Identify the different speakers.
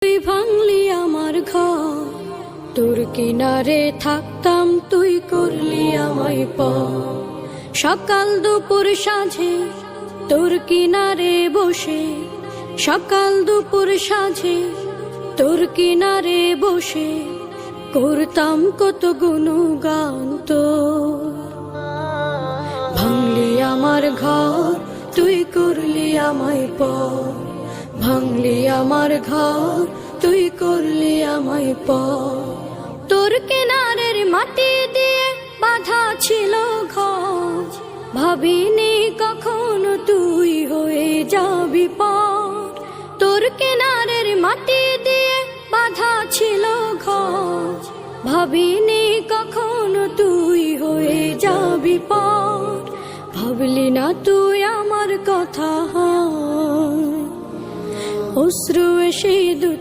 Speaker 1: তুই ভাঙলি আমার ঘর, তোর কিনারে থাকতাম তুই করলি আমায় পর। সকাল দুপুর সাঁঝে তোর কিনারে বসে, সকাল দুপুর সাঁঝে তোর কিনারে বসে করতাম কত গুণগান তোর। ভাঙলি আমার ঘর, তুই করলি আমায় পর। ভাঙলি আমার ঘর, তুই করলি আমায় পর। তোর কিনারের মাটি দিয়ে বাঁধা ছিল ঘর, ভাবিনি কখনো তুই হয়ে যাবি পর। তোর কিনারের মাটি দিয়ে বাঁধা ছিল ঘর, ভাবিনি কখনো তুই হয়ে যাবি পর। ভাবলি না তুই আমার কথা, অশ্রু এসে দু